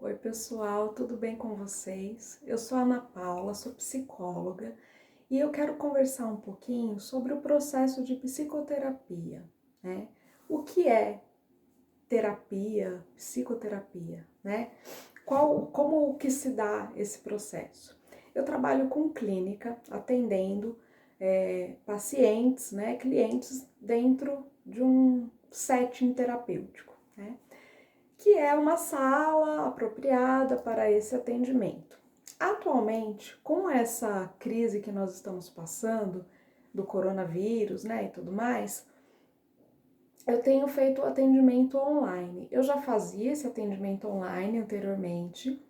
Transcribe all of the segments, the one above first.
Oi, pessoal, tudo bem com vocês? Eu sou a Ana Paula, sou psicóloga e eu quero conversar um pouquinho sobre o processo de psicoterapia, né? O que é terapia, psicoterapia, né? Como que se dá esse processo? Eu trabalho com clínica, atendendo pacientes, né, clientes dentro de um setting terapêutico, né? Que é uma sala apropriada para esse atendimento. Atualmente, com essa crise que nós estamos passando, do coronavírus, né, e tudo mais, eu tenho feito o atendimento online. Eu já fazia esse atendimento online anteriormente,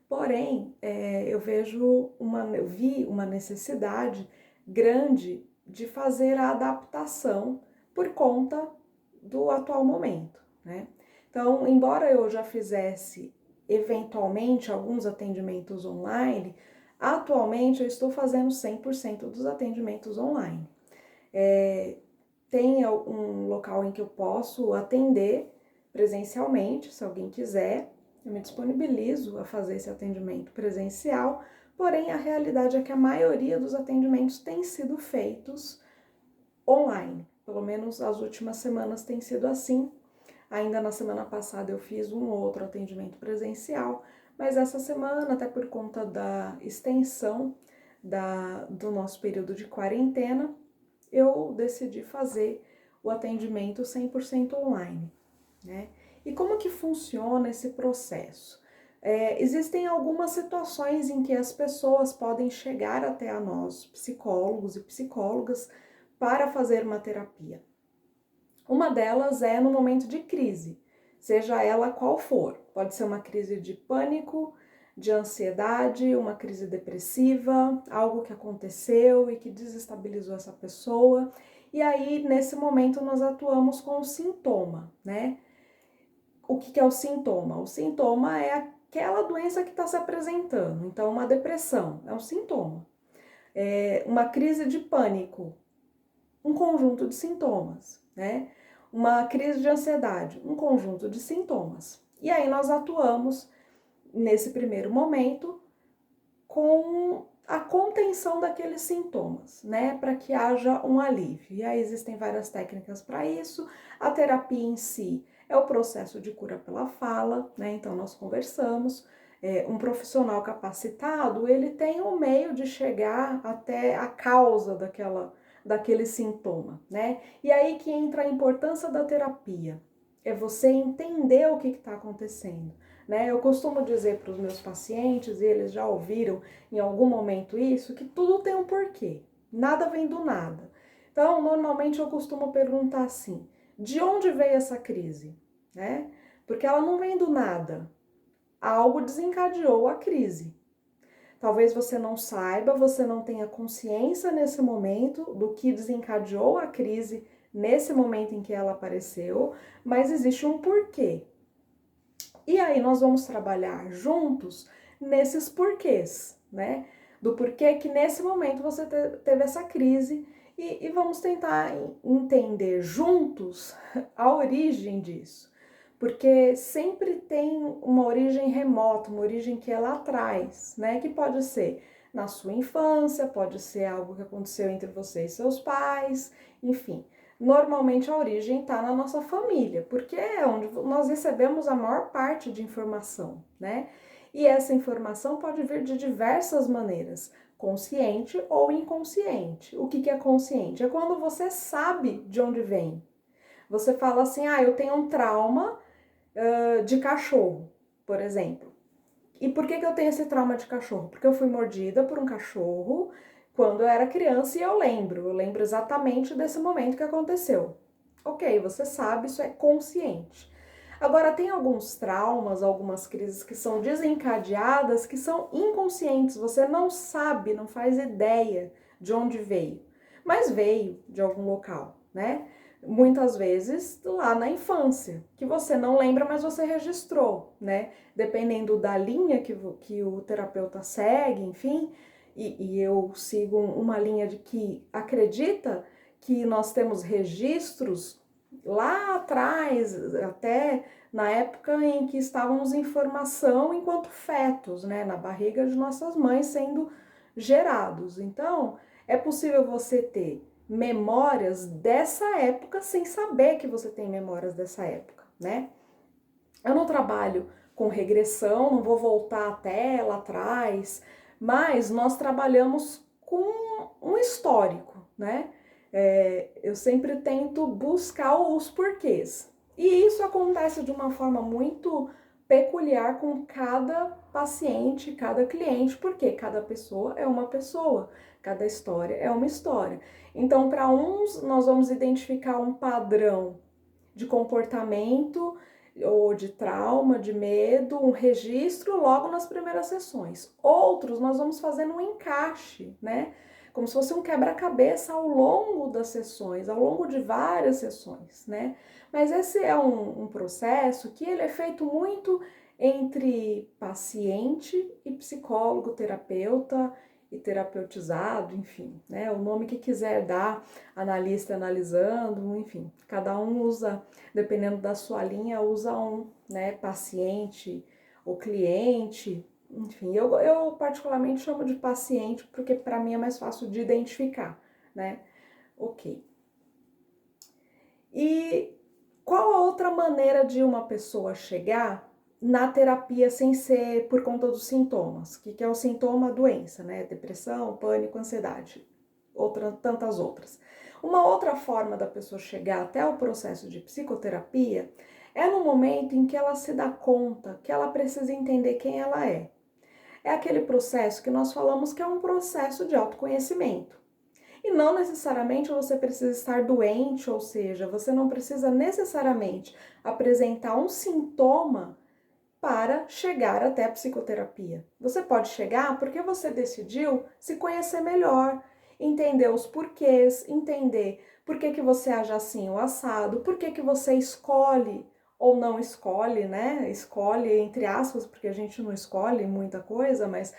porém, eu vi uma necessidade grande de fazer a adaptação por conta do atual momento, né? Então, embora eu já fizesse eventualmente alguns atendimentos online, atualmente eu estou fazendo 100% dos atendimentos online. Tem um local em que eu posso atender presencialmente, se alguém quiser, eu me disponibilizo a fazer esse atendimento presencial, porém a realidade é que a maioria dos atendimentos tem sido feitos online, pelo menos as últimas semanas tem sido assim. Ainda na semana passada eu fiz um outro atendimento presencial, mas essa semana, até por conta da extensão do nosso período de quarentena, eu decidi fazer o atendimento 100% online, né? E como que funciona esse processo? Existem algumas situações em que as pessoas podem chegar até a nós, psicólogos e psicólogas, para fazer uma terapia. Uma delas é no momento de crise, seja ela qual for. Pode ser uma crise de pânico, de ansiedade, uma crise depressiva, algo que aconteceu e que desestabilizou essa pessoa. E aí, nesse momento, nós atuamos com o sintoma, né? O que é o sintoma? O sintoma é aquela doença que está se apresentando. Então, uma depressão é um sintoma. Uma crise de pânico, um conjunto de sintomas, né? Uma crise de ansiedade, um conjunto de sintomas. E aí nós atuamos nesse primeiro momento com a contenção daqueles sintomas, né, para que haja um alívio. E aí existem várias técnicas para isso. A terapia em si é o processo de cura pela fala, né? Então nós conversamos. Um profissional capacitado, ele tem um meio de chegar até a causa daquele sintoma, né? E aí que entra a importância da terapia. É você entender o que está acontecendo, né? Eu costumo dizer para os meus pacientes, e eles já ouviram em algum momento isso, que tudo tem um porquê, nada vem do nada. Então, normalmente eu costumo perguntar assim, de onde veio essa crise, né? Porque ela não vem do nada, algo desencadeou a crise. Talvez você não saiba, você não tenha consciência nesse momento do que desencadeou a crise nesse momento em que ela apareceu, mas existe um porquê. E aí nós vamos trabalhar juntos nesses porquês, né? Do porquê que nesse momento você teve essa crise e vamos tentar entender juntos a origem disso. Porque sempre tem uma origem remota, uma origem que é lá atrás, né? Que pode ser na sua infância, pode ser algo que aconteceu entre você e seus pais, enfim. Normalmente a origem está na nossa família, porque é onde nós recebemos a maior parte de informação, né? E essa informação pode vir de diversas maneiras, consciente ou inconsciente. O que é consciente? É quando você sabe de onde vem. Você fala assim, eu tenho um trauma de cachorro, por exemplo. E por que eu tenho esse trauma de cachorro? Porque eu fui mordida por um cachorro quando eu era criança e eu lembro exatamente desse momento que aconteceu. Ok, você sabe, isso é consciente. Agora, tem alguns traumas, algumas crises que são desencadeadas, que são inconscientes, você não sabe, não faz ideia de onde veio, mas veio de algum local, né? Muitas vezes lá na infância, que você não lembra, mas você registrou, né? Dependendo da linha que o terapeuta segue, enfim, e eu sigo uma linha de que acredita que nós temos registros lá atrás, até na época em que estávamos em formação enquanto fetos, né, na barriga de nossas mães sendo gerados. Então, é possível você ter memórias dessa época sem saber que você tem memórias dessa época, né? Eu não trabalho com regressão, não vou voltar até lá atrás, mas nós trabalhamos com um histórico, né? Eu sempre tento buscar os porquês. E isso acontece de uma forma muito peculiar com cada paciente, cada cliente, porque cada pessoa é uma pessoa, cada história é uma história. Então, para uns, nós vamos identificar um padrão de comportamento ou de trauma, de medo, um registro logo nas primeiras sessões. Outros nós vamos fazendo um encaixe, né? Como se fosse um quebra-cabeça ao longo das sessões, ao longo de várias sessões, né? Mas esse é um processo que ele é feito muito entre paciente e psicólogo, terapeuta e terapeutizado, enfim, né? O nome que quiser dar, analista analisando, enfim, cada um usa, dependendo da sua linha, usa um, né? Paciente ou cliente, enfim, eu particularmente chamo de paciente porque para mim é mais fácil de identificar, né? Ok. E qual a outra maneira de uma pessoa chegar na terapia sem ser por conta dos sintomas? Que é o sintoma, doença, né? Depressão, pânico, ansiedade, tantas outras. Uma outra forma da pessoa chegar até o processo de psicoterapia é no momento em que ela se dá conta que ela precisa entender quem ela é. É aquele processo que nós falamos que é um processo de autoconhecimento. E não necessariamente você precisa estar doente, ou seja, você não precisa necessariamente apresentar um sintoma para chegar até a psicoterapia. Você pode chegar porque você decidiu se conhecer melhor, entender os porquês, entender por que você age assim ou assado, por que você escolhe ou não escolhe, né? Escolhe entre aspas, porque a gente não escolhe muita coisa, mas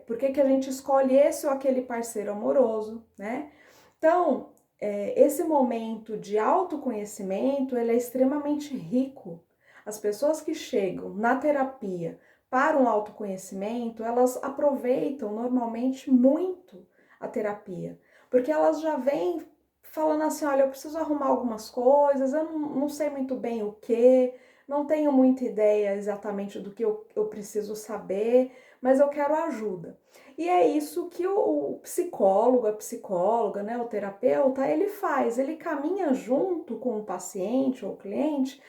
por que a gente escolhe esse ou aquele parceiro amoroso, né? Então, esse momento de autoconhecimento, ele é extremamente rico. As pessoas que chegam na terapia para um autoconhecimento, elas aproveitam normalmente muito a terapia, porque elas já vêm falando assim, olha, eu preciso arrumar algumas coisas, eu não sei muito bem o que, não tenho muita ideia exatamente do que eu preciso saber, mas eu quero ajuda. E é isso que o psicólogo, a psicóloga, né, o terapeuta, ele faz, ele caminha junto com o paciente ou cliente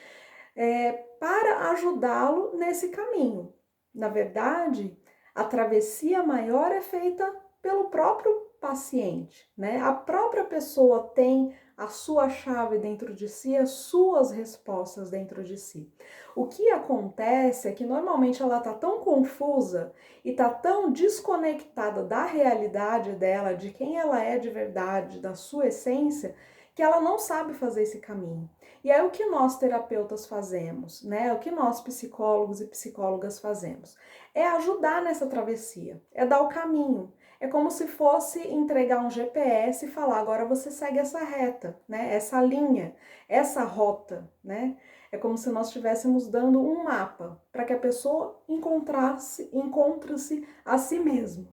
para ajudá-lo nesse caminho. Na verdade, a travessia maior é feita pelo próprio paciente, né? A própria pessoa tem a sua chave dentro de si, as suas respostas dentro de si. O que acontece é que normalmente ela está tão confusa e está tão desconectada da realidade dela, de quem ela é de verdade, da sua essência, que ela não sabe fazer esse caminho. E é o que nós terapeutas fazemos, né? O que nós psicólogos e psicólogas fazemos é ajudar nessa travessia, é dar o caminho. É como se fosse entregar um GPS e falar, agora você segue essa reta, né? Essa linha, essa rota, né? É como se nós estivéssemos dando um mapa para que a pessoa encontre-se a si mesma.